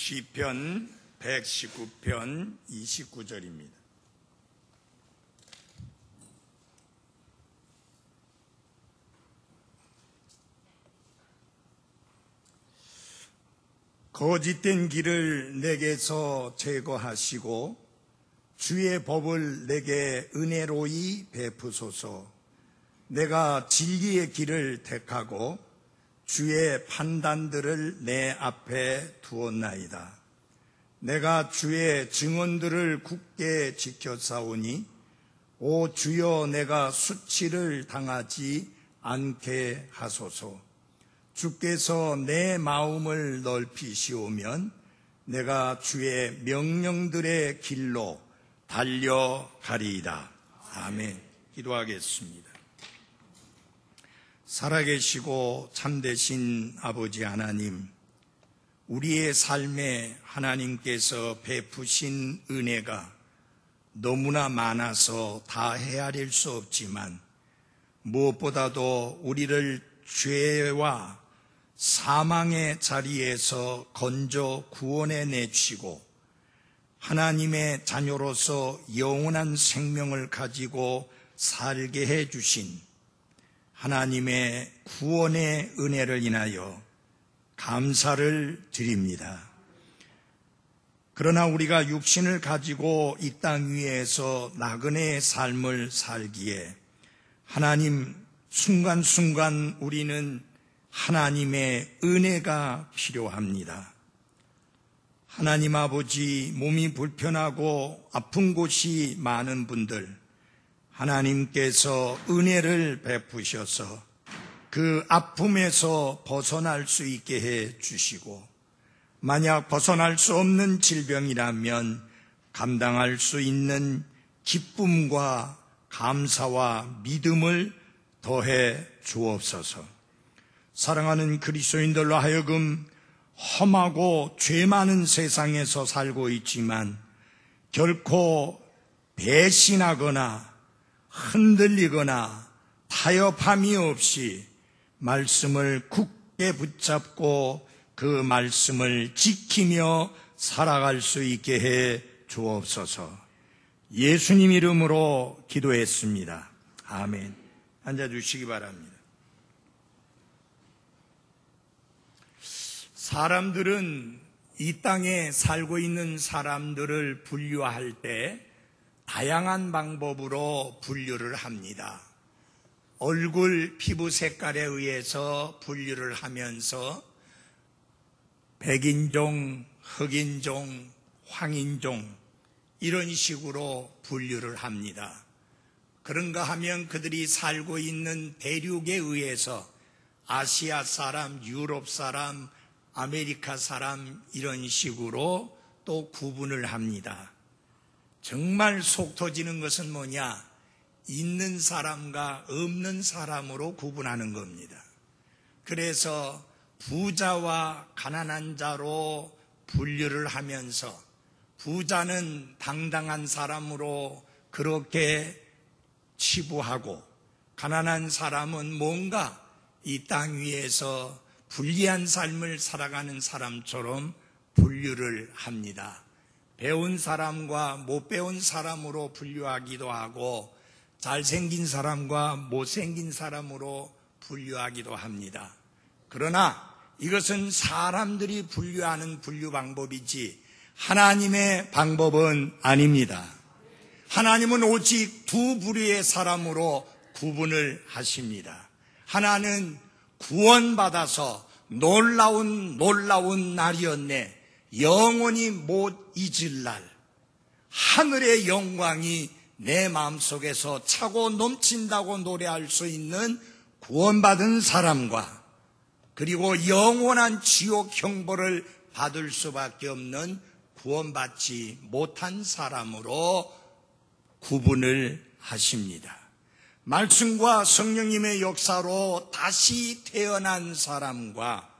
시편 119편 29절입니다. 거짓된 길을 내게서 제거하시고 주의 법을 내게 은혜로이 베푸소서. 내가 진리의 길을 택하고 주의 판단들을 내 앞에 두었나이다. 내가 주의 증언들을 굳게 지켰사오니 오 주여 내가 수치를 당하지 않게 하소서. 주께서 내 마음을 넓히시오면 내가 주의 명령들의 길로 달려가리이다. 아멘. 기도하겠습니다. 살아계시고 참되신 아버지 하나님, 우리의 삶에 하나님께서 베푸신 은혜가 너무나 많아서 다 헤아릴 수 없지만 무엇보다도 우리를 죄와 사망의 자리에서 건져 구원해 내주시고 하나님의 자녀로서 영원한 생명을 가지고 살게 해 주신 하나님의 구원의 은혜를 인하여 감사를 드립니다. 그러나 우리가 육신을 가지고 이 땅 위에서 나그네의 삶을 살기에 하나님 순간순간 우리는 하나님의 은혜가 필요합니다. 하나님 아버지, 몸이 불편하고 아픈 곳이 많은 분들, 하나님께서 은혜를 베푸셔서 그 아픔에서 벗어날 수 있게 해 주시고, 만약 벗어날 수 없는 질병이라면 감당할 수 있는 기쁨과 감사와 믿음을 더해 주옵소서. 사랑하는 그리스도인들로 하여금 험하고 죄 많은 세상에서 살고 있지만 결코 배신하거나 흔들리거나 타협함이 없이 말씀을 굳게 붙잡고 그 말씀을 지키며 살아갈 수 있게 해 주옵소서. 예수님 이름으로 기도했습니다. 아멘. 앉아주시기 바랍니다. 사람들은 이 땅에 살고 있는 사람들을 분류할 때 다양한 방법으로 분류를 합니다. 얼굴, 피부 색깔에 의해서 분류를 하면서 백인종, 흑인종, 황인종 이런 식으로 분류를 합니다. 그런가 하면 그들이 살고 있는 대륙에 의해서 아시아 사람, 유럽 사람, 아메리카 사람 이런 식으로 또 구분을 합니다. 정말 속 터지는 것은 뭐냐? 있는 사람과 없는 사람으로 구분하는 겁니다. 그래서 부자와 가난한 자로 분류를 하면서 부자는 당당한 사람으로 그렇게 치부하고 가난한 사람은 뭔가 이 땅 위에서 불리한 삶을 살아가는 사람처럼 분류를 합니다. 배운 사람과 못 배운 사람으로 분류하기도 하고 잘생긴 사람과 못생긴 사람으로 분류하기도 합니다. 그러나 이것은 사람들이 분류하는 분류 방법이지 하나님의 방법은 아닙니다. 하나님은 오직 두 부류의 사람으로 구분을 하십니다. 하나는 구원받아서 놀라운 날이었네. 영원히 못 잊을 날. 하늘의 영광이 내 마음속에서 차고 넘친다고 노래할 수 있는 구원받은 사람과 그리고 영원한 지옥 형벌을 받을 수밖에 없는 구원받지 못한 사람으로 구분을 하십니다. 말씀과 성령님의 역사로 다시 태어난 사람과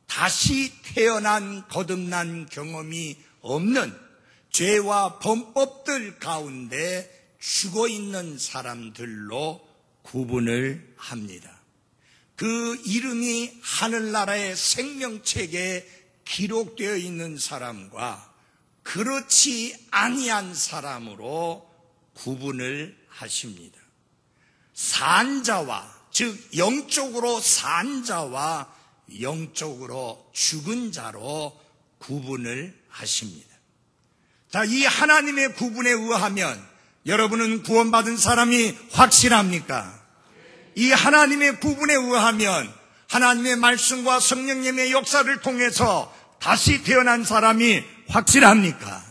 다시 태어난 거듭난 경험이 없는 죄와 범법들 가운데 죽어 있는 사람들로 구분을 합니다. 그 이름이 하늘나라의 생명책에 기록되어 있는 사람과 그렇지 아니한 사람으로 구분을 하십니다. 산자와, 즉 영적으로 산 자와 영적으로 죽은 자로 구분을 하십니다. 자, 이 하나님의 구분에 의하면 여러분은 구원받은 사람이 확실합니까? 이 하나님의 구분에 의하면 하나님의 말씀과 성령님의 역사를 통해서 다시 태어난 사람이 확실합니까?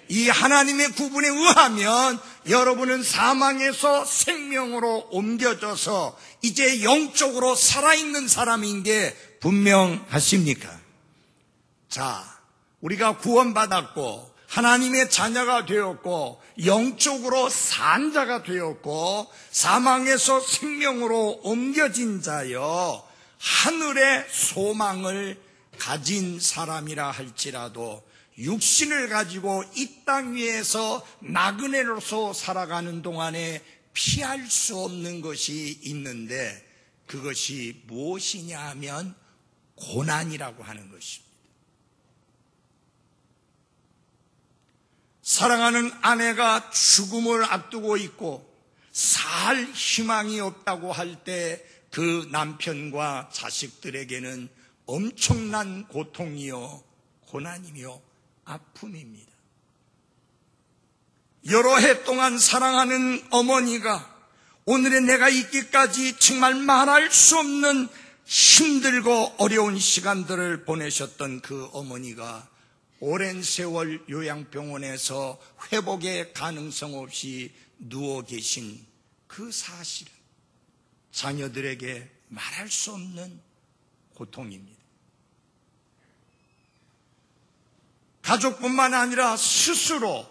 이 하나님의 구분에 의하면 여러분은 사망에서 생명으로 옮겨져서 이제 영적으로 살아있는 사람인 게 분명하십니까? 자, 우리가 구원받았고 하나님의 자녀가 되었고 영적으로 산 자가 되었고 사망에서 생명으로 옮겨진 자여 하늘의 소망을 가진 사람이라 할지라도 육신을 가지고 이 땅 위에서 나그네로서 살아가는 동안에 피할 수 없는 것이 있는데 그것이 무엇이냐 하면 고난이라고 하는 것입니다. 사랑하는 아내가 죽음을 앞두고 있고 살 희망이 없다고 할 때 그 남편과 자식들에게는 엄청난 고통이요 고난이며 아픔입니다. 여러 해 동안 사랑하는 어머니가 오늘의 내가 있기까지 정말 말할 수 없는 힘들고 어려운 시간들을 보내셨던 그 어머니가 오랜 세월 요양병원에서 회복의 가능성 없이 누워 계신 그 사실은 자녀들에게 말할 수 없는 고통입니다. 가족뿐만 아니라 스스로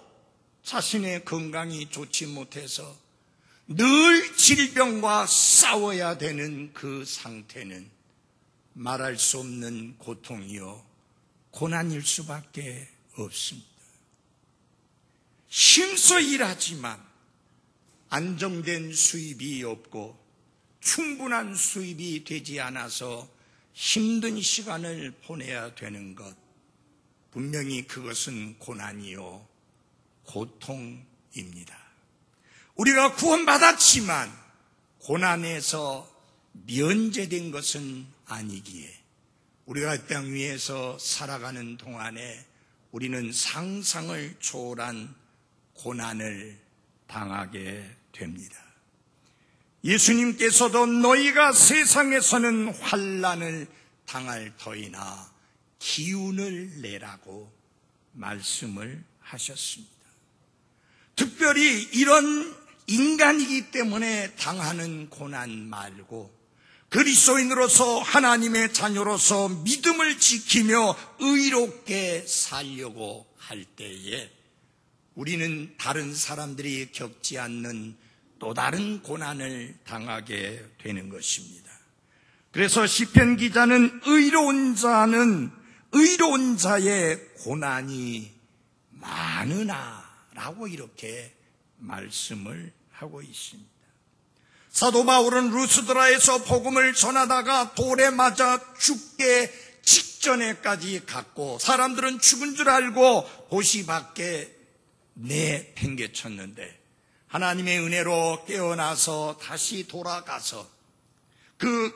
자신의 건강이 좋지 못해서 늘 질병과 싸워야 되는 그 상태는 말할 수 없는 고통이요 고난일 수밖에 없습니다. 힘써 일하지만 안정된 수입이 없고 충분한 수입이 되지 않아서 힘든 시간을 보내야 되는 것, 분명히 그것은 고난이요 고통입니다. 우리가 구원받았지만 고난에서 면제된 것은 아니기에 우리가 이 땅 위에서 살아가는 동안에 우리는 상상을 초월한 고난을 당하게 됩니다. 예수님께서도 너희가 세상에서는 환난을 당할 터이나 기운을 내라고 말씀을 하셨습니다. 특별히 이런 인간이기 때문에 당하는 고난 말고 그리스도인으로서 하나님의 자녀로서 믿음을 지키며 의롭게 살려고 할 때에 우리는 다른 사람들이 겪지 않는 또 다른 고난을 당하게 되는 것입니다. 그래서 시편 기자는 의로운 자의 고난이 많으나 라고 이렇게 말씀을 하고 있습니다. 사도 바울은 루스드라에서 복음을 전하다가 돌에 맞아 죽게 직전에까지 갔고 사람들은 죽은 줄 알고 도시 밖에 내팽개쳤는데 하나님의 은혜로 깨어나서 다시 돌아가서 그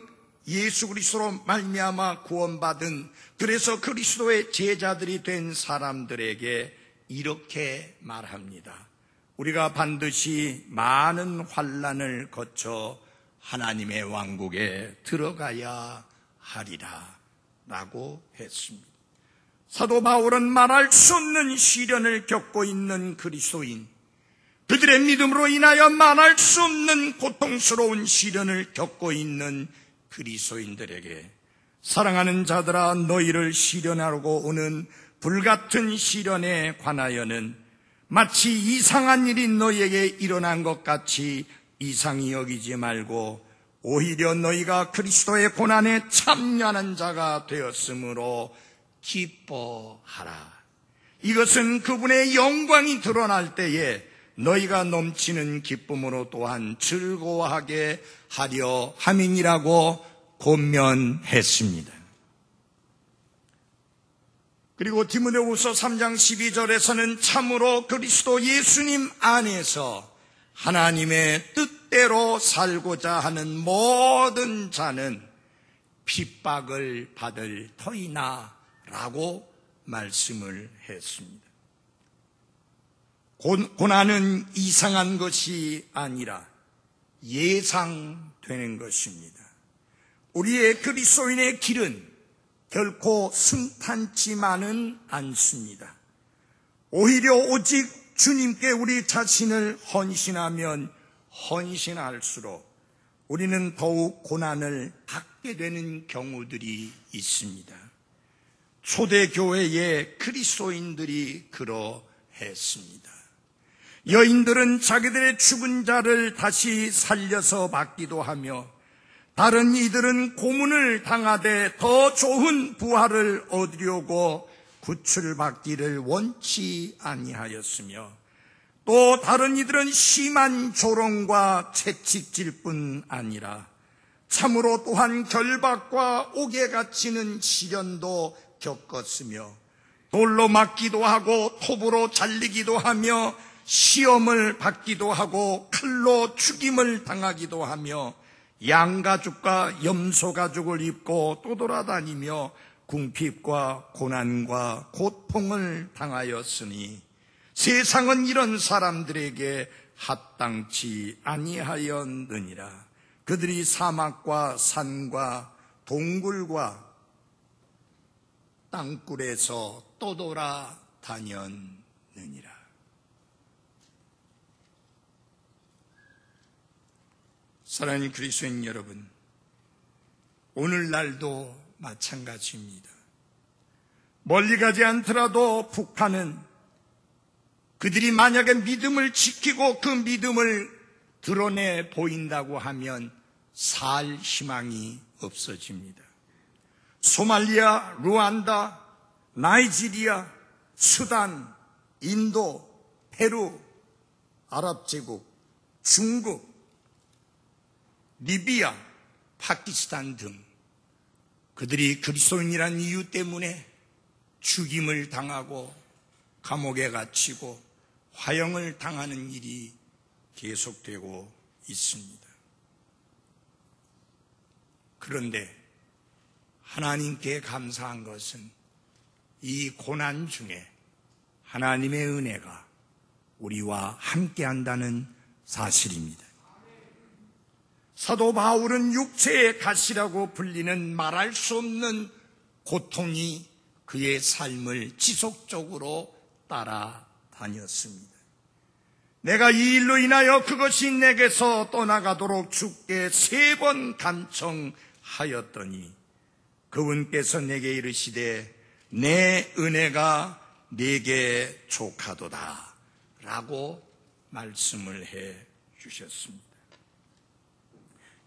예수 그리스도로 말미암아 구원받은 그래서 그리스도의 제자들이 된 사람들에게 이렇게 말합니다. 우리가 반드시 많은 환난을 거쳐 하나님의 왕국에 들어가야 하리라 라고 했습니다. 사도 바울은 말할 수 없는 시련을 겪고 있는 그리스도인, 그들의 믿음으로 인하여 말할 수 없는 고통스러운 시련을 겪고 있는 그리스도인들에게 사랑하는 자들아 너희를 시련하고 오는 불같은 시련에 관하여는 마치 이상한 일이 너희에게 일어난 것 같이 이상히 여기지 말고 오히려 너희가 그리스도의 고난에 참여하는 자가 되었으므로 기뻐하라. 이것은 그분의 영광이 드러날 때에 너희가 넘치는 기쁨으로 또한 즐거워하게 하려 함이니라고 권면했습니다. 그리고 디모데후서 3장 12절에서는 참으로 그리스도 예수님 안에서 하나님의 뜻대로 살고자 하는 모든 자는 핍박을 받을 터이나 라고 말씀을 했습니다. 고난은 이상한 것이 아니라 예상되는 것입니다. 우리의 그리스도인의 길은 결코 순탄치만은 않습니다. 오히려 오직 주님께 우리 자신을 헌신하면 헌신할수록 우리는 더욱 고난을 받게 되는 경우들이 있습니다. 초대교회의 그리스도인들이 그러했습니다. 여인들은 자기들의 죽은 자를 다시 살려서 받기도 하며 다른 이들은 고문을 당하되 더 좋은 부활을 얻으려고 구출받기를 원치 아니하였으며 또 다른 이들은 심한 조롱과 채찍질 뿐 아니라 참으로 또한 결박과 옥에 갇히는 시련도 겪었으며 돌로 맞기도 하고 톱으로 잘리기도 하며 시험을 받기도 하고 칼로 죽임을 당하기도 하며 양가죽과 염소가죽을 입고 떠돌아다니며 궁핍과 고난과 고통을 당하였으니 세상은 이런 사람들에게 합당치 아니하였느니라. 그들이 사막과 산과 동굴과 땅굴에서 떠돌아다녔느니라. 사랑하는 그리스도인 여러분, 오늘날도 마찬가지입니다. 멀리 가지 않더라도 북한은 그들이 만약에 믿음을 지키고 그 믿음을 드러내 보인다고 하면 살 희망이 없어집니다. 소말리아, 루안다, 나이지리아, 수단, 인도, 페루, 아랍제국, 중국, 리비아, 파키스탄 등 그들이 그리스도인이라는 이유 때문에 죽임을 당하고 감옥에 갇히고 화형을 당하는 일이 계속되고 있습니다. 그런데 하나님께 감사한 것은 이 고난 중에 하나님의 은혜가 우리와 함께한다는 사실입니다. 사도 바울은 육체의 가시라고 불리는 말할 수 없는 고통이 그의 삶을 지속적으로 따라다녔습니다. 내가 이 일로 인하여 그것이 내게서 떠나가도록 주께 3번 간청하였더니 그분께서 내게 이르시되 내 은혜가 네게 족하도다 라고 말씀을 해 주셨습니다.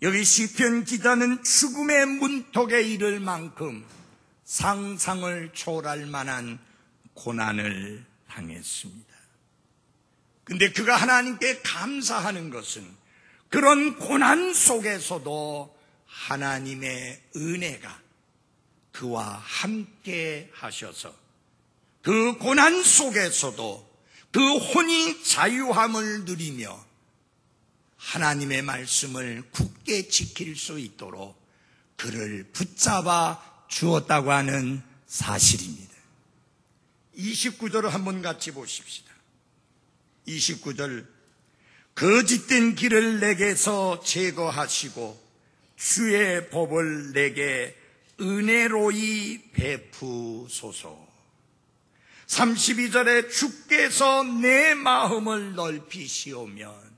여기 시편 기자는 죽음의 문턱에 이를 만큼 상상을 초월할 만한 고난을 당했습니다. 근데 그가 하나님께 감사하는 것은 그런 고난 속에서도 하나님의 은혜가 그와 함께 하셔서 그 고난 속에서도 그 혼이 자유함을 누리며 하나님의 말씀을 굳게 지킬 수 있도록 그를 붙잡아 주었다고 하는 사실입니다. 29절을 한번 같이 보십시다. 29절, 거짓된 길을 내게서 제거하시고 주의 법을 내게 은혜로이 베푸소서. 32절에 주께서 내 마음을 넓히시오면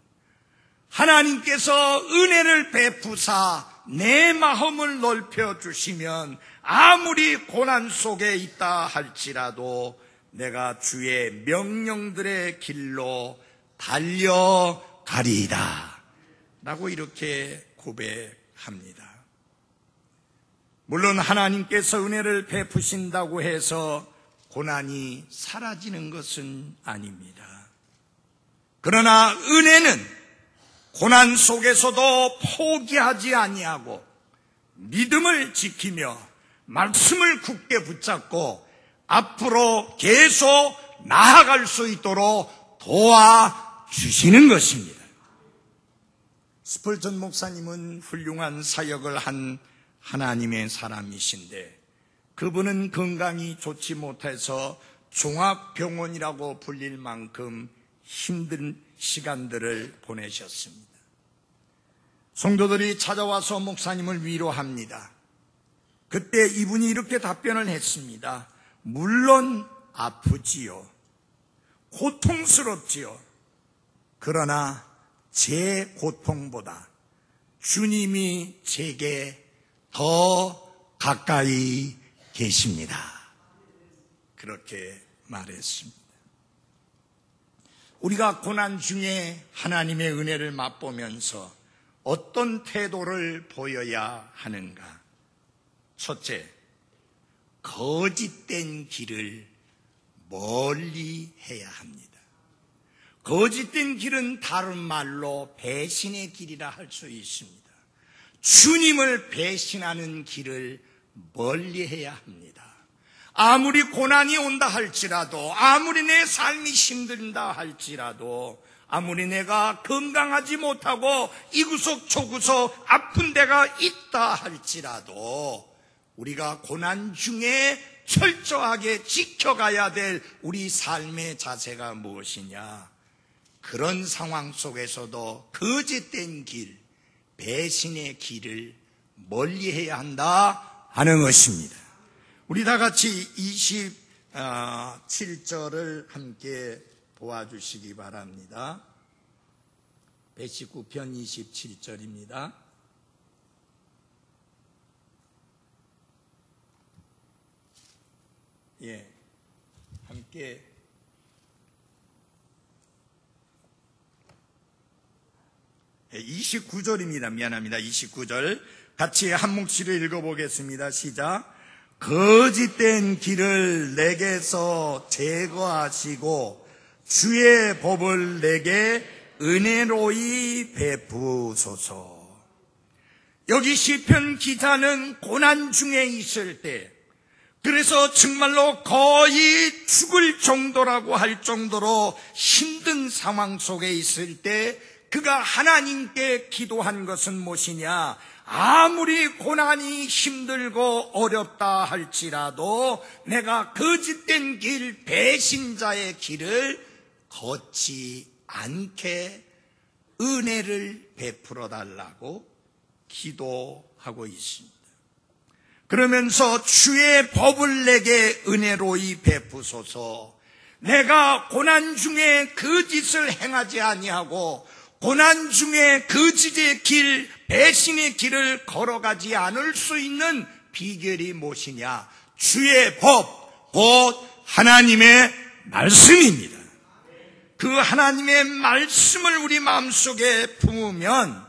하나님께서 은혜를 베푸사 내 마음을 넓혀주시면 아무리 고난 속에 있다 할지라도 내가 주의 명령들의 길로 달려가리이다 라고 이렇게 고백합니다. 물론 하나님께서 은혜를 베푸신다고 해서 고난이 사라지는 것은 아닙니다. 그러나 은혜는 고난 속에서도 포기하지 아니하고 믿음을 지키며 말씀을 굳게 붙잡고 앞으로 계속 나아갈 수 있도록 도와주시는 것입니다. 스펄전 목사님은 훌륭한 사역을 한 하나님의 사람이신데 그분은 건강이 좋지 못해서 종합병원이라고 불릴 만큼 힘든 시간들을 보내셨습니다. 성도들이 찾아와서 목사님을 위로합니다. 그때 이분이 이렇게 답변을 했습니다. 물론 아프지요. 고통스럽지요. 그러나 제 고통보다 주님이 제게 더 가까이 계십니다. 그렇게 말했습니다. 우리가 고난 중에 하나님의 은혜를 맛보면서 어떤 태도를 보여야 하는가? 첫째, 거짓된 길을 멀리 해야 합니다. 거짓된 길은 다른 말로 배신의 길이라 할 수 있습니다. 주님을 배신하는 길을 멀리 해야 합니다. 아무리 고난이 온다 할지라도, 아무리 내 삶이 힘든다 할지라도, 아무리 내가 건강하지 못하고 이구석 저구석 아픈 데가 있다 할지라도 우리가 고난 중에 철저하게 지켜가야 될 우리 삶의 자세가 무엇이냐? 그런 상황 속에서도 거짓된 길, 배신의 길을 멀리해야 한다 하는 것입니다. 우리 다 같이 27절을 함께 도와주시기 바랍니다. 119편 27절입니다. 함께 29절입니다. 미안합니다. 29절 같이 한 몫으로 읽어보겠습니다. 시작. 거짓된 길을 내게서 제거하시고 주의 법을 내게 은혜로이 베푸소서. 여기 시편 기자는 고난 중에 있을 때, 그래서 정말로 거의 죽을 정도라고 할 정도로 힘든 상황 속에 있을 때 그가 하나님께 기도한 것은 무엇이냐? 아무리 고난이 힘들고 어렵다 할지라도 내가 거짓된 길, 배신자의 길을 걷지 않게 은혜를 베풀어 달라고 기도하고 있습니다. 그러면서 주의 법을 내게 은혜로이 베푸소서. 내가 고난 중에 거짓을 행하지 아니하고 고난 중에 거짓의 길, 배신의 길을 걸어가지 않을 수 있는 비결이 무엇이냐? 주의 법, 곧 하나님의 말씀입니다. 그 하나님의 말씀을 우리 마음속에 품으면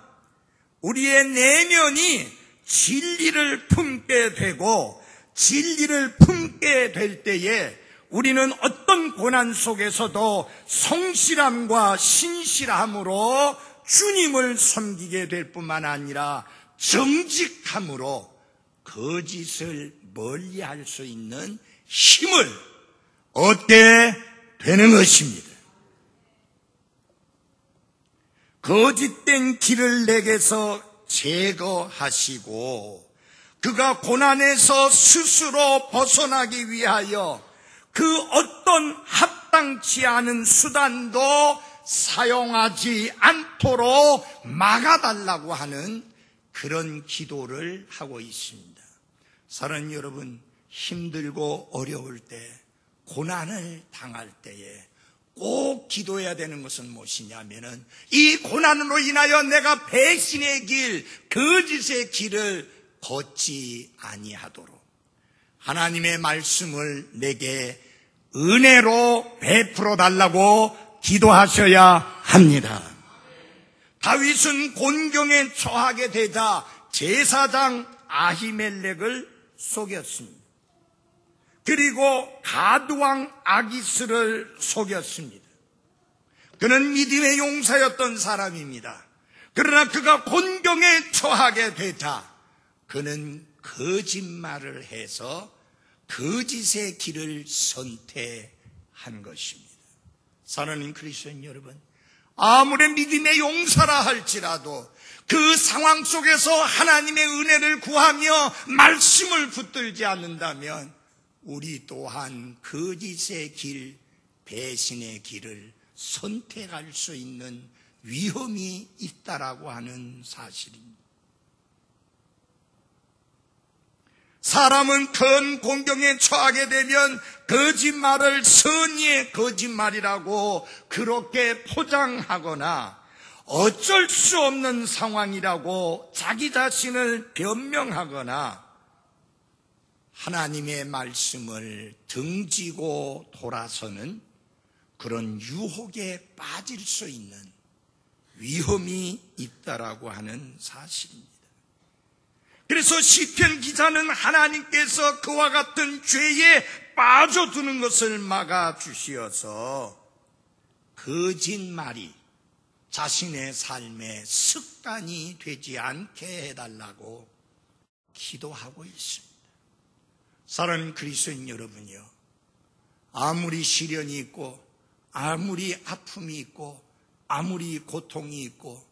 우리의 내면이 진리를 품게 되고, 진리를 품게 될 때에 우리는 어떤 고난 속에서도 성실함과 신실함으로 주님을 섬기게 될 뿐만 아니라 정직함으로 거짓을 멀리할 수 있는 힘을 얻게 되는 것입니다. 거짓된 길을 내게서 제거하시고 그가 고난에서 스스로 벗어나기 위하여 그 어떤 합당치 않은 수단도 사용하지 않도록 막아달라고 하는 그런 기도를 하고 있습니다. 사랑하는 여러분, 힘들고 어려울 때, 고난을 당할 때에 꼭 기도해야 되는 것은 무엇이냐면은 이 고난으로 인하여 내가 배신의 길, 거짓의 길을 걷지 아니하도록 하나님의 말씀을 내게 은혜로 베풀어 달라고 기도하셔야 합니다. 다윗은 곤경에 처하게 되자 제사장 아히멜렉을 속였습니다. 그리고 가드왕 아기스를 속였습니다. 그는 믿음의 용사였던 사람입니다. 그러나 그가 곤경에 처하게 되자 그는 거짓말을 해서 거짓의 길을 선택한 것입니다. 사랑하는 그리스도인 여러분, 아무리 믿음의 용사라 할지라도 그 상황 속에서 하나님의 은혜를 구하며 말씀을 붙들지 않는다면 우리 또한 거짓의 길, 배신의 길을 선택할 수 있는 위험이 있다라고 하는 사실입니다. 사람은 큰 공경에 처하게 되면 거짓말을 선의의 거짓말이라고 그렇게 포장하거나 어쩔 수 없는 상황이라고 자기 자신을 변명하거나 하나님의 말씀을 등지고 돌아서는 그런 유혹에 빠질 수 있는 위험이 있다라고 하는 사실입니다. 그래서 시편 기자는 하나님께서 그와 같은 죄에 빠져드는 것을 막아주시어서 거짓말이 자신의 삶의 습관이 되지 않게 해달라고 기도하고 있습니다. 사랑하는 그리스도인 여러분이요, 아무리 시련이 있고 아무리 아픔이 있고 아무리 고통이 있고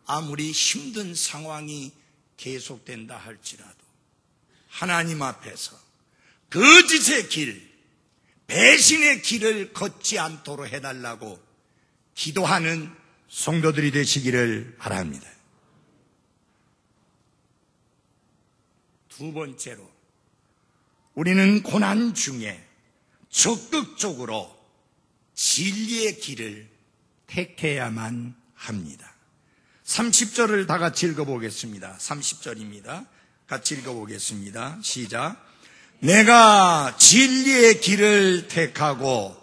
아무리 힘든 상황이 계속된다 할지라도 하나님 앞에서 거짓의 길, 배신의 길을 걷지 않도록 해달라고 기도하는 성도들이 되시기를 바랍니다. 두 번째로, 우리는 고난 중에 적극적으로 진리의 길을 택해야만 합니다. 30절을 다 같이 읽어보겠습니다. 30절입니다. 같이 읽어보겠습니다. 시작. 내가 진리의 길을 택하고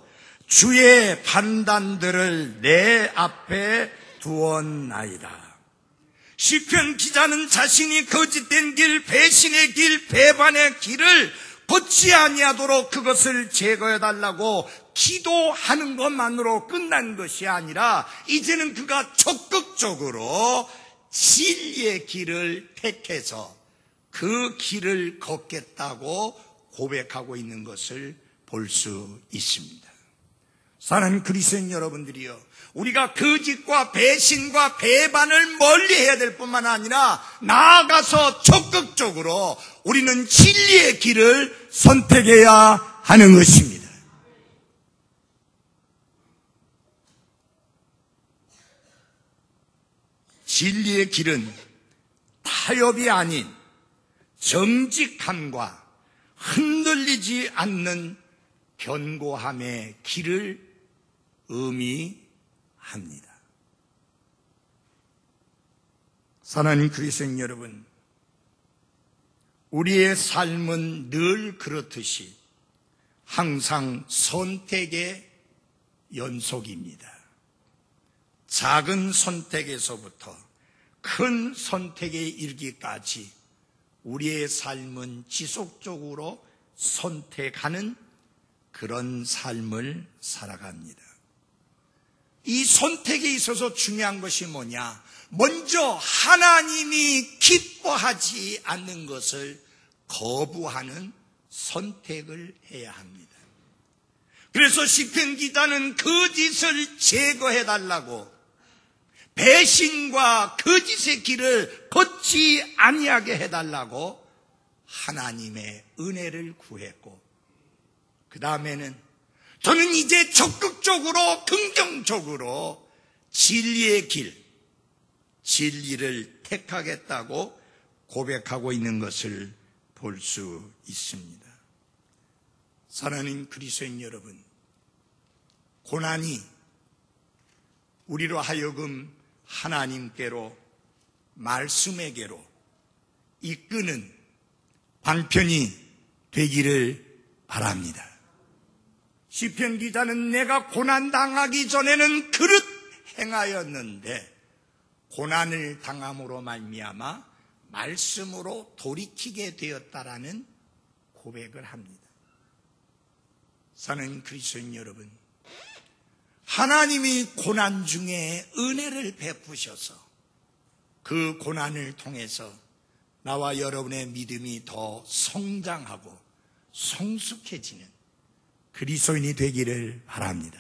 주의 판단들을 내 앞에 두었나이다. 시편 기자는 자신이 거짓된 길, 배신의 길, 배반의 길을 걷지 아니하도록 그것을 제거해달라고 기도하는 것만으로 끝난 것이 아니라 이제는 그가 적극적으로 진리의 길을 택해서 그 길을 걷겠다고 고백하고 있는 것을 볼 수 있습니다. 사랑하는 그리스도인 여러분들이요, 우리가 거짓과 배신과 배반을 멀리해야 될 뿐만 아니라 나아가서 적극적으로 우리는 진리의 길을 선택해야 하는 것입니다. 진리의 길은 타협이 아닌 정직함과 흔들리지 않는 견고함의 길을 의미합니다. 사랑하는 그리스도인 여러분, 우리의 삶은 늘 그렇듯이 항상 선택의 연속입니다. 작은 선택에서부터 큰 선택에 이르기까지 우리의 삶은 지속적으로 선택하는 그런 삶을 살아갑니다. 이 선택에 있어서 중요한 것이 뭐냐? 먼저 하나님이 기뻐하지 않는 것을 거부하는 선택을 해야 합니다. 그래서 시편 기자는 거짓을 제거해달라고, 배신과 거짓의 길을 걷지 아니하게 해달라고 하나님의 은혜를 구했고, 그 다음에는 저는 이제 적극적으로 긍정적으로 진리의 길, 진리를 택하겠다고 고백하고 있는 것을 볼 수 있습니다. 사랑하는 그리스도인 여러분, 고난이 우리로 하여금 하나님께로, 말씀에게로 이끄는 방편이 되기를 바랍니다. 시편 기자는 내가 고난당하기 전에는 그릇 행하였는데 고난을 당함으로 말미암아 말씀으로 돌이키게 되었다라는 고백을 합니다. 사랑하는 그리스도인 여러분, 하나님이 고난 중에 은혜를 베푸셔서 그 고난을 통해서 나와 여러분의 믿음이 더 성장하고 성숙해지는 그리스도인이 되기를 바랍니다.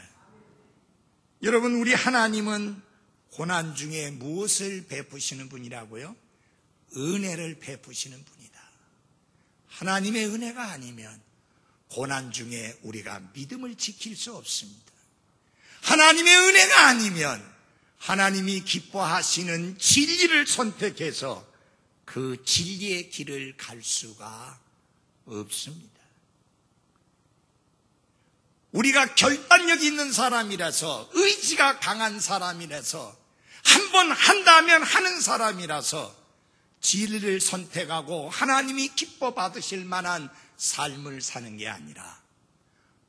여러분, 우리 하나님은 고난 중에 무엇을 베푸시는 분이라고요? 은혜를 베푸시는 분이다. 하나님의 은혜가 아니면 고난 중에 우리가 믿음을 지킬 수 없습니다. 하나님의 은혜가 아니면 하나님이 기뻐하시는 진리를 선택해서 그 진리의 길을 갈 수가 없습니다. 우리가 결단력 있는 사람이라서, 의지가 강한 사람이라서, 한 번 한다면 하는 사람이라서 진리를 선택하고 하나님이 기뻐 받으실 만한 삶을 사는 게 아니라,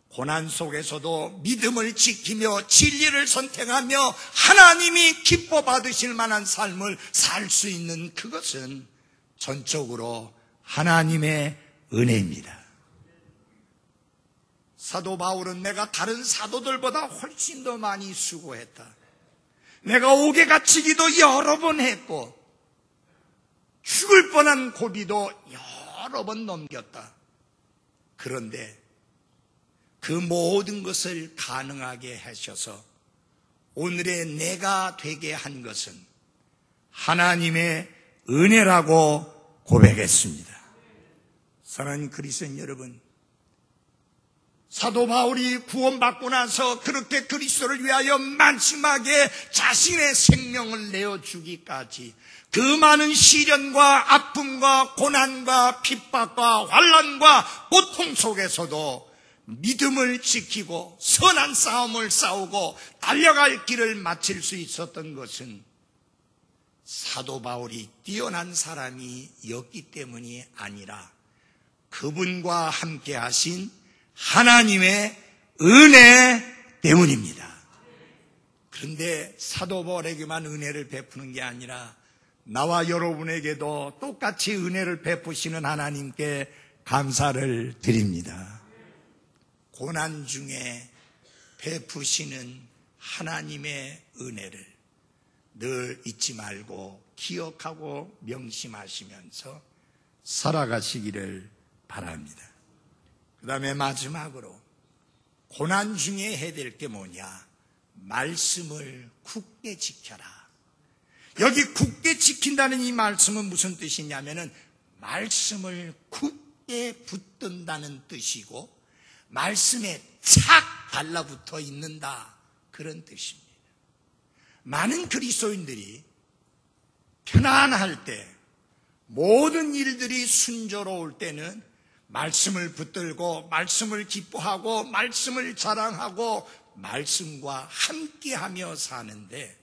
고난 속에서도 믿음을 지키며 진리를 선택하며 하나님이 기뻐 받으실 만한 삶을 살 수 있는 그것은 전적으로 하나님의 은혜입니다. 사도 바울은 내가 다른 사도들보다 훨씬 더 많이 수고했다. 내가 옥에 갇히기도 여러 번 했고 죽을 뻔한 고비도 여러 번 넘겼다. 그런데 그 모든 것을 가능하게 하셔서 오늘의 내가 되게 한 것은 하나님의 은혜라고 고백했습니다. 사랑하는 그리스도인 여러분, 사도 바울이 구원받고 나서 그렇게 그리스도를 위하여 마지막에 자신의 생명을 내어주기까지 그 많은 시련과 아픔과 고난과 핍박과 환난과 고통 속에서도 믿음을 지키고 선한 싸움을 싸우고 달려갈 길을 마칠 수 있었던 것은 사도 바울이 뛰어난 사람이었기 때문이 아니라 그분과 함께 하신 하나님의 은혜 때문입니다. 그런데 사도 바울에게만 은혜를 베푸는 게 아니라 나와 여러분에게도 똑같이 은혜를 베푸시는 하나님께 감사를 드립니다. 고난 중에 베푸시는 하나님의 은혜를 늘 잊지 말고 기억하고 명심하시면서 살아가시기를 바랍니다. 그 다음에 마지막으로 고난 중에 해야 될 게 뭐냐? 말씀을 굳게 지켜라. 여기 굳게 지킨다는 이 말씀은 무슨 뜻이냐면은 말씀을 굳게 붙든다는 뜻이고 말씀에 착 달라붙어 있는다, 그런 뜻입니다. 많은 그리스도인들이 편안할 때, 모든 일들이 순조로울 때는 말씀을 붙들고 말씀을 기뻐하고 말씀을 자랑하고 말씀과 함께하며 사는데,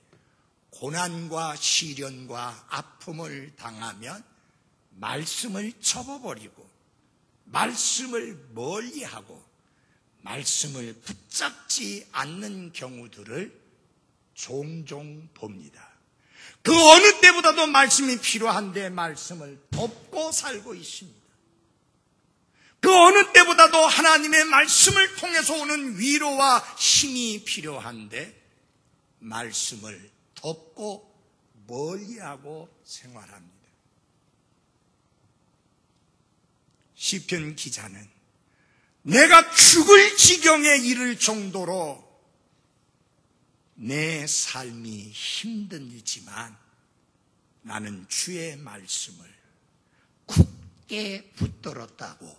고난과 시련과 아픔을 당하면 말씀을 접어버리고 말씀을 멀리하고 말씀을 붙잡지 않는 경우들을 종종 봅니다. 그 어느 때보다도 말씀이 필요한데 말씀을 덮고 살고 있습니다. 그 어느 때보다도 하나님의 말씀을 통해서 오는 위로와 힘이 필요한데 말씀을 덮고 멀리하고 생활합니다. 시편 기자는 내가 죽을 지경에 이를 정도로 내 삶이 힘들지만 나는 주의 말씀을 굳게 붙들었다고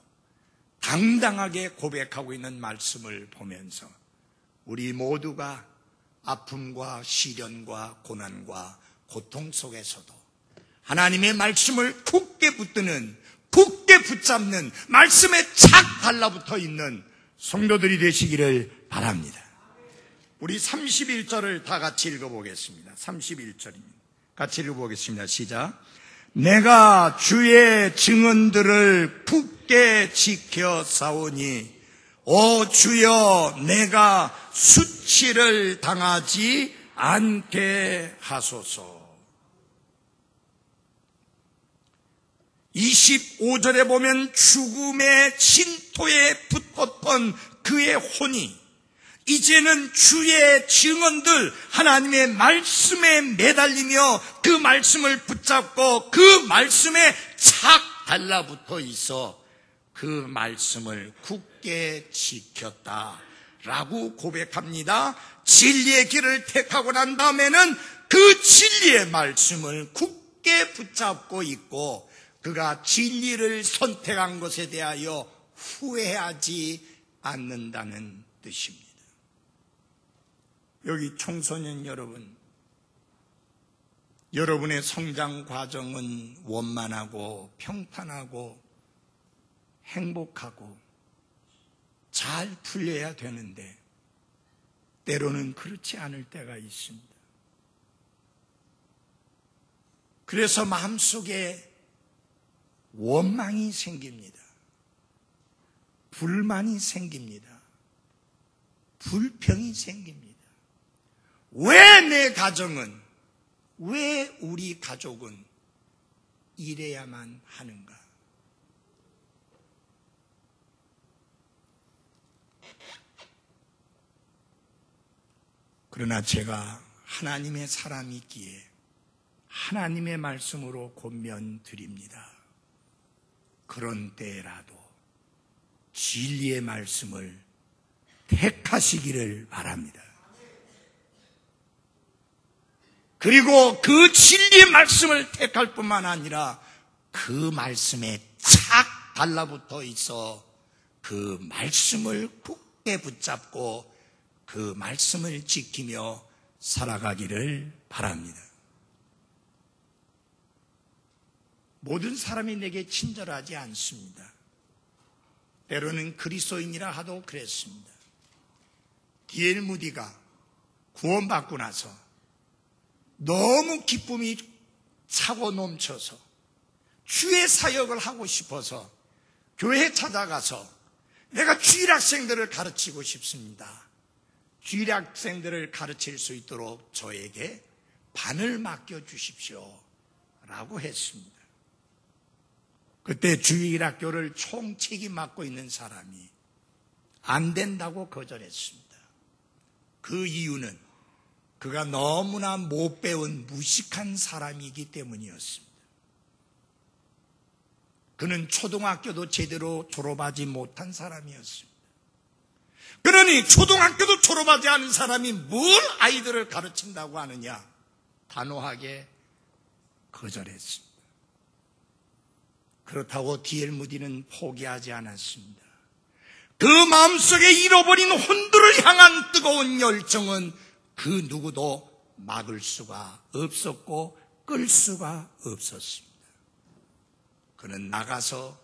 당당하게 고백하고 있는 말씀을 보면서 우리 모두가 아픔과 시련과 고난과 고통 속에서도 하나님의 말씀을 굳게 붙드는, 굳게 붙잡는, 말씀에 착 달라붙어 있는 성도들이 되시기를 바랍니다. 우리 31절을 다 같이 읽어보겠습니다. 31절입니다. 같이 읽어보겠습니다. 시작. 내가 주의 증언들을 굳게 지켜 싸우니 오 주여 내가 수치를 당하지 않게 하소서. 25절에 보면 죽음의 진토에 붙었던 그의 혼이 이제는 주의 증언들, 하나님의 말씀에 매달리며 그 말씀을 붙잡고 그 말씀에 착 달라붙어 있어 그 말씀을 굳게 지켰다라고 고백합니다. 진리의 길을 택하고 난 다음에는 그 진리의 말씀을 굳게 붙잡고 있고 그가 진리를 선택한 것에 대하여 후회하지 않는다는 뜻입니다. 여기 청소년 여러분, 여러분의 성장 과정은 원만하고 평탄하고 행복하고 잘 풀려야 되는데 때로는 그렇지 않을 때가 있습니다. 그래서 마음속에 원망이 생깁니다. 불만이 생깁니다. 불평이 생깁니다. 왜 내 가정은, 왜 우리 가족은 이래야만 하는가? 그러나 제가 하나님의 사람이기에 하나님의 말씀으로 권면드립니다. 그런 때라도 진리의 말씀을 택하시기를 바랍니다. 그리고 그 진리의 말씀을 택할 뿐만 아니라 그 말씀에 착 달라붙어 있어 그 말씀을 굳게 붙잡고 그 말씀을 지키며 살아가기를 바랍니다. 모든 사람이 내게 친절하지 않습니다. 때로는 그리스도인이라 하도 그랬습니다. D.L. 무디가 구원받고 나서 너무 기쁨이 차고 넘쳐서 주의 사역을 하고 싶어서 교회에 찾아가서 내가 주일학생들을 가르치고 싶습니다. 주일학생들을 가르칠 수 있도록 저에게 반을 맡겨주십시오 라고 했습니다. 그때 주일학교를 총책임 맡고 있는 사람이 안 된다고 거절했습니다. 그 이유는 그가 너무나 못 배운 무식한 사람이기 때문이었습니다. 그는 초등학교도 제대로 졸업하지 못한 사람이었습니다. 그러니 초등학교도 졸업하지 않은 사람이 뭘 아이들을 가르친다고 하느냐? 단호하게 거절했습니다. 그렇다고 D.L. 무디는 포기하지 않았습니다. 그 마음속에 잃어버린 혼들을 향한 뜨거운 열정은 그 누구도 막을 수가 없었고 끌 수가 없었습니다. 그는 나가서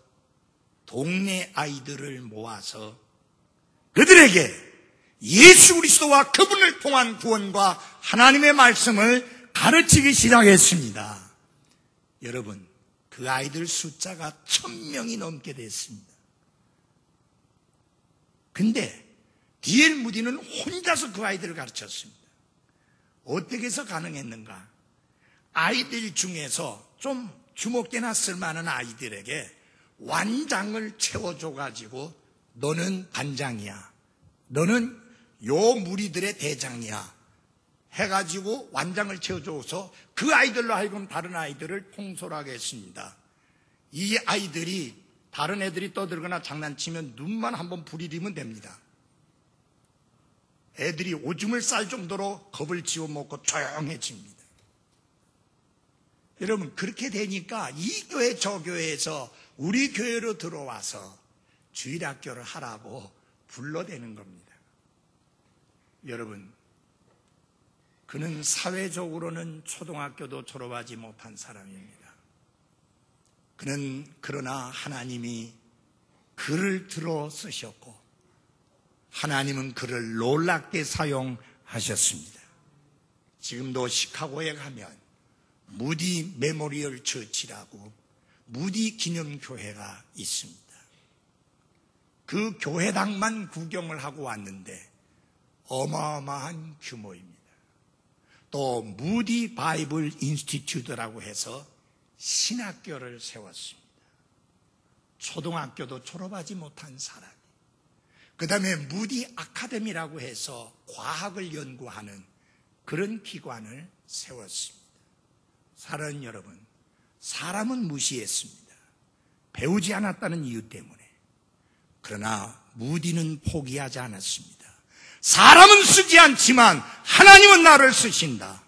동네 아이들을 모아서 그들에게 예수 그리스도와 그분을 통한 구원과 하나님의 말씀을 가르치기 시작했습니다. 여러분, 그 아이들 숫자가 1000명이 넘게 됐습니다. 근데 D.L. 무디는 혼자서 그 아이들을 가르쳤습니다. 어떻게 해서 가능했는가? 아이들 중에서 좀 주목되나 쓸만한 아이들에게 완장을 채워줘가지고 너는 반장이야, 너는 요 무리들의 대장이야 해가지고 완장을 채워줘서 그 아이들로 하여금 다른 아이들을 통솔하게 했습니다. 이 아이들이 다른 애들이 떠들거나 장난치면 눈만 한번 부리리면 됩니다. 애들이 오줌을 쌀 정도로 겁을 지워먹고 조용해집니다. 여러분, 그렇게 되니까 이 교회 저 교회에서 우리 교회로 들어와서 주일학교를 하라고 불러대는 겁니다. 여러분, 그는 사회적으로는 초등학교도 졸업하지 못한 사람입니다. 그는 그러나 하나님이 그를 들어 쓰셨고 하나님은 그를 놀랍게 사용하셨습니다. 지금도 시카고에 가면 무디 메모리얼 처치라고 무디 기념교회가 있습니다. 그 교회당만 구경을 하고 왔는데 어마어마한 규모입니다. 또 무디 바이블 인스티튜트라고 해서 신학교를 세웠습니다. 초등학교도 졸업하지 못한 사람이, 그 다음에 무디 아카데미라고 해서 과학을 연구하는 그런 기관을 세웠습니다. 사랑하는 여러분, 사람은 무시했습니다. 배우지 않았다는 이유 때문에. 그러나 무디는 포기하지 않았습니다. 사람은 쓰지 않지만 하나님은 나를 쓰신다.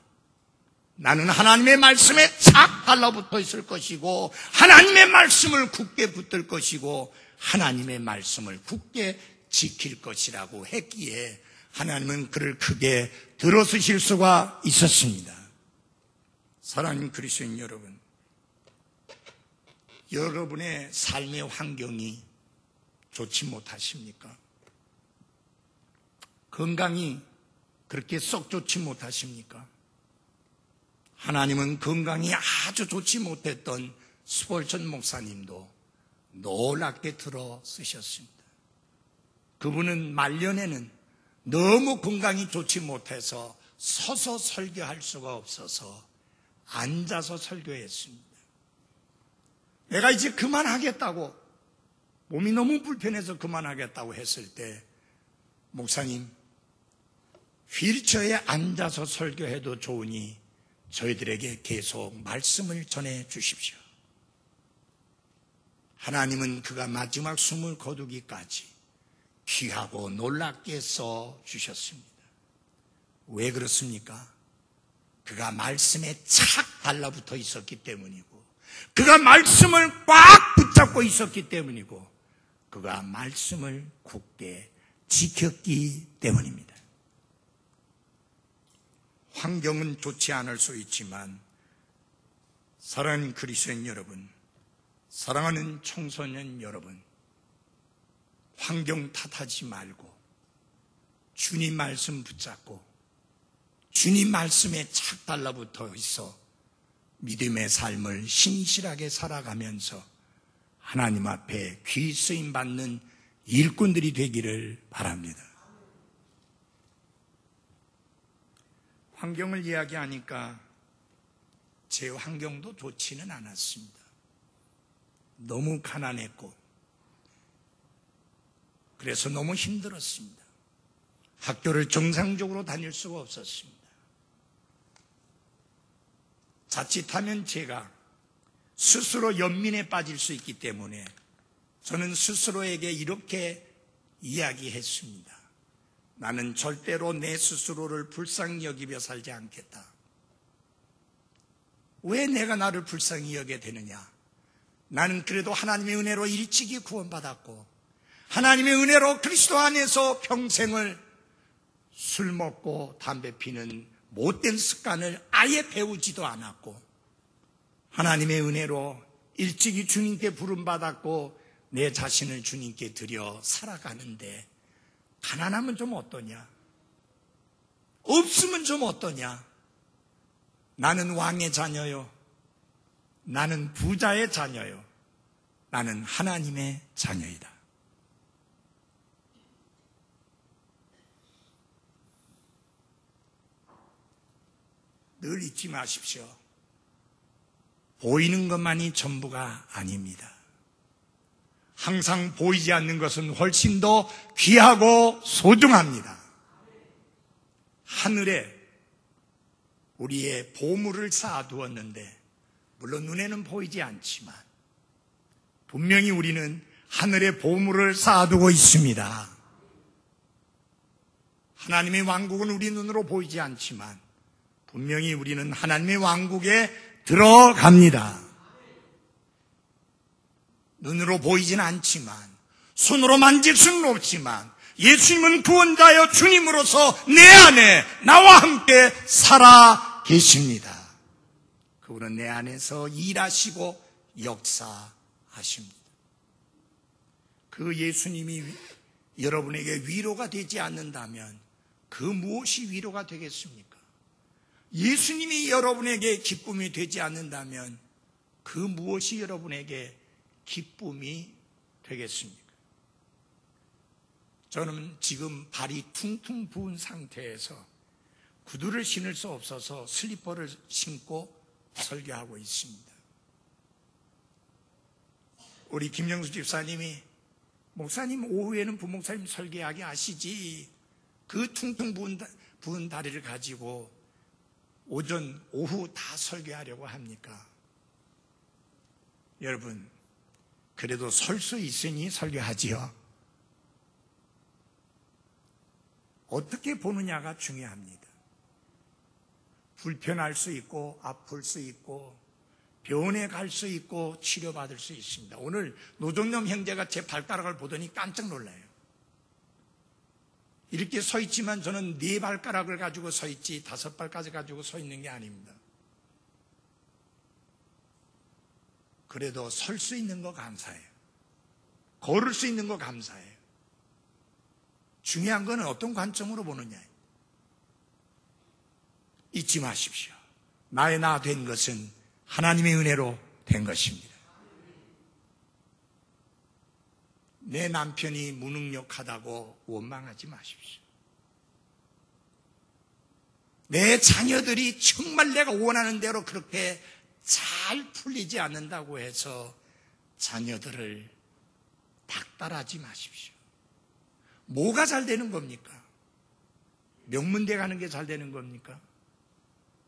나는 하나님의 말씀에 착 달라붙어 있을 것이고 하나님의 말씀을 굳게 붙들 것이고 하나님의 말씀을 굳게 지킬 것이라고 했기에 하나님은 그를 크게 들어쓰실 수가 있었습니다. 사랑하는 그리스도인 여러분, 여러분의 삶의 환경이 좋지 못하십니까? 건강이 그렇게 썩 좋지 못하십니까? 하나님은 건강이 아주 좋지 못했던 스폴전 목사님도 놀랍게 들어 쓰셨습니다. 그분은 말년에는 너무 건강이 좋지 못해서 서서 설교할 수가 없어서 앉아서 설교했습니다. 내가 이제 그만하겠다고, 몸이 너무 불편해서 그만하겠다고 했을 때 목사님, 휠체어에 앉아서 설교해도 좋으니 저희들에게 계속 말씀을 전해 주십시오. 하나님은 그가 마지막 숨을 거두기까지 귀하고 놀랍게 써 주셨습니다. 왜 그렇습니까? 그가 말씀에 착 달라붙어 있었기 때문이고, 그가 말씀을 꽉 붙잡고 있었기 때문이고, 그가 말씀을 굳게 지켰기 때문입니다. 환경은 좋지 않을 수 있지만 사랑하는 그리스도인 여러분, 사랑하는 청소년 여러분, 환경 탓하지 말고 주님 말씀 붙잡고 주님 말씀에 착 달라붙어 있어 믿음의 삶을 신실하게 살아가면서 하나님 앞에 귀 쓰임 받는 일꾼들이 되기를 바랍니다. 환경을 이야기하니까 제 환경도 좋지는 않았습니다. 너무 가난했고 그래서 너무 힘들었습니다. 학교를 정상적으로 다닐 수가 없었습니다. 자칫하면 제가 스스로 연민에 빠질 수 있기 때문에 저는 스스로에게 이렇게 이야기했습니다. 나는 절대로 내 스스로를 불쌍히 여기며 살지 않겠다. 왜 내가 나를 불쌍히 여겨야 되느냐? 나는 그래도 하나님의 은혜로 일찍이 구원받았고 하나님의 은혜로 그리스도 안에서 평생을 술 먹고 담배 피는 못된 습관을 아예 배우지도 않았고 하나님의 은혜로 일찍이 주님께 부름받았고 내 자신을 주님께 드려 살아가는데 가난하면 좀 어떠냐? 없으면 좀 어떠냐? 나는 왕의 자녀요. 나는 부자의 자녀요. 나는 하나님의 자녀이다. 늘 잊지 마십시오. 보이는 것만이 전부가 아닙니다. 항상 보이지 않는 것은 훨씬 더 귀하고 소중합니다. 하늘에 우리의 보물을 쌓아두었는데 물론 눈에는 보이지 않지만 분명히 우리는 하늘에 보물을 쌓아두고 있습니다. 하나님의 왕국은 우리 눈으로 보이지 않지만 분명히 우리는 하나님의 왕국에 들어갑니다. 눈으로 보이지는 않지만 손으로 만질 수는 없지만 예수님은 구원자여 주님으로서 내 안에 나와 함께 살아 계십니다. 그분은 내 안에서 일하시고 역사하십니다. 그 예수님이 여러분에게 위로가 되지 않는다면 그 무엇이 위로가 되겠습니까? 예수님이 여러분에게 기쁨이 되지 않는다면 그 무엇이 여러분에게 기쁨이 되겠습니까? 저는 지금 발이 퉁퉁 부은 상태에서 구두를 신을 수 없어서 슬리퍼를 신고 설교하고 있습니다. 우리 김영수 집사님이 목사님 오후에는 부목사님 설교하게 하시지 그 퉁퉁 부은 다리를 가지고 오전 오후 다 설교하려고 합니까? 여러분 그래도 설 수 있으니 설교하지요. 어떻게 보느냐가 중요합니다. 불편할 수 있고 아플 수 있고 병원에 갈 수 있고 치료받을 수 있습니다. 오늘 노정념 형제가 제 발가락을 보더니 깜짝 놀라요. 이렇게 서 있지만 저는 4발가락을 가지고 서 있지 5발까지 가지고 서 있는 게 아닙니다. 그래도 설 수 있는 거 감사해요. 걸을 수 있는 거 감사해요. 중요한 건 어떤 관점으로 보느냐. 잊지 마십시오. 나의 나 된 것은 하나님의 은혜로 된 것입니다. 내 남편이 무능력하다고 원망하지 마십시오. 내 자녀들이 정말 내가 원하는 대로 그렇게 잘 풀리지 않는다고 해서 자녀들을 닥달하지 마십시오. 뭐가 잘 되는 겁니까? 명문대 가는 게 잘 되는 겁니까?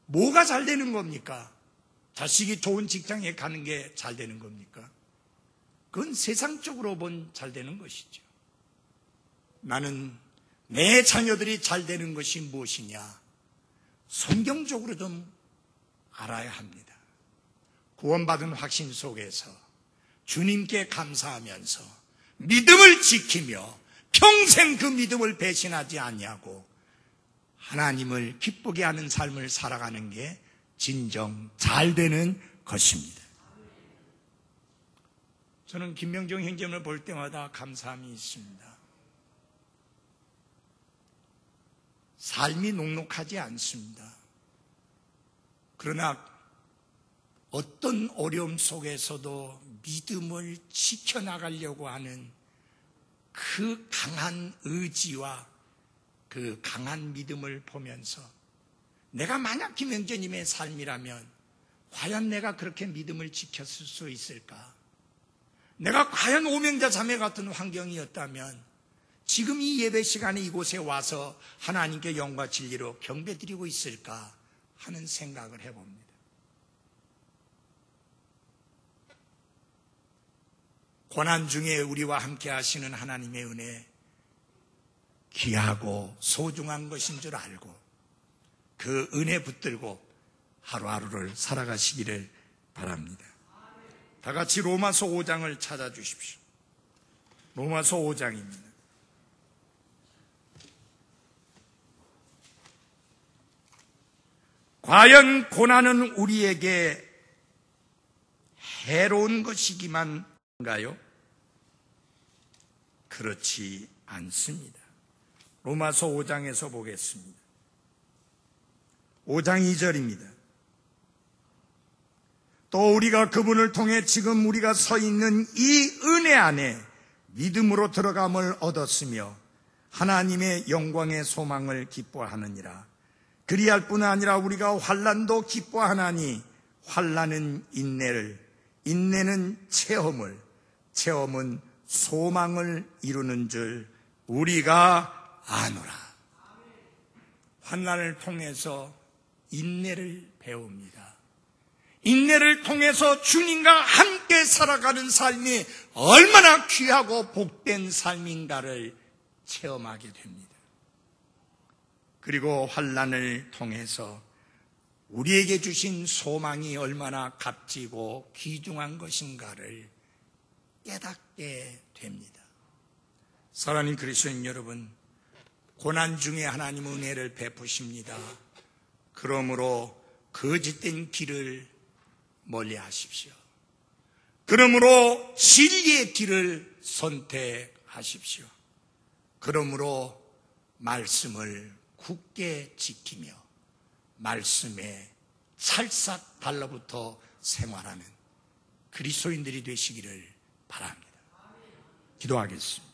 뭐가 잘 되는 겁니까? 자식이 좋은 직장에 가는 게 잘 되는 겁니까? 그건 세상적으로 본 잘 되는 것이죠. 나는 내 자녀들이 잘 되는 것이 무엇이냐? 성경적으로 좀 알아야 합니다. 구원받은 확신 속에서 주님께 감사하면서 믿음을 지키며 평생 그 믿음을 배신하지 아니하고 하나님을 기쁘게 하는 삶을 살아가는 게 진정 잘 되는 것입니다. 저는 김명정 형제를 볼 때마다 감사함이 있습니다. 삶이 녹록하지 않습니다. 그러나 어떤 어려움 속에서도 믿음을 지켜나가려고 하는 그 강한 의지와 그 강한 믿음을 보면서 내가 만약 김영재님의 삶이라면 과연 내가 그렇게 믿음을 지켰을 수 있을까? 내가 과연 오명자 자매 같은 환경이었다면 지금 이 예배 시간에 이곳에 와서 하나님께 영과 진리로 경배드리고 있을까 하는 생각을 해봅니다. 고난 중에 우리와 함께 하시는 하나님의 은혜 귀하고 소중한 것인 줄 알고 그 은혜 붙들고 하루하루를 살아가시기를 바랍니다. 다 같이 로마서 5장을 찾아주십시오. 로마서 5장입니다. 과연 고난은 우리에게 해로운 것이기만 한가요? 그렇지 않습니다. 로마서 5장에서 보겠습니다. 5장 2절입니다. 또 우리가 그분을 통해 지금 우리가 서 있는 이 은혜 안에 믿음으로 들어감을 얻었으며 하나님의 영광의 소망을 기뻐하느니라. 그리할 뿐 아니라 우리가 환난도 기뻐하나니 환난은 인내를, 인내는 체험을, 체험은 소망을 이루는 줄 우리가 아노라. 환난을 통해서 인내를 배웁니다. 인내를 통해서 주님과 함께 살아가는 삶이 얼마나 귀하고 복된 삶인가를 체험하게 됩니다. 그리고 환난을 통해서 우리에게 주신 소망이 얼마나 값지고 귀중한 것인가를 깨닫게 됩니다. 사랑하는 그리스도인 여러분, 고난 중에 하나님 은혜를 베푸십니다. 그러므로 거짓된 길을 멀리 하십시오. 그러므로 진리의 길을 선택하십시오. 그러므로 말씀을 굳게 지키며 말씀에 찰싹 달라붙어 생활하는 그리스도인들이 되시기를 바랍니다. 기도하겠습니다.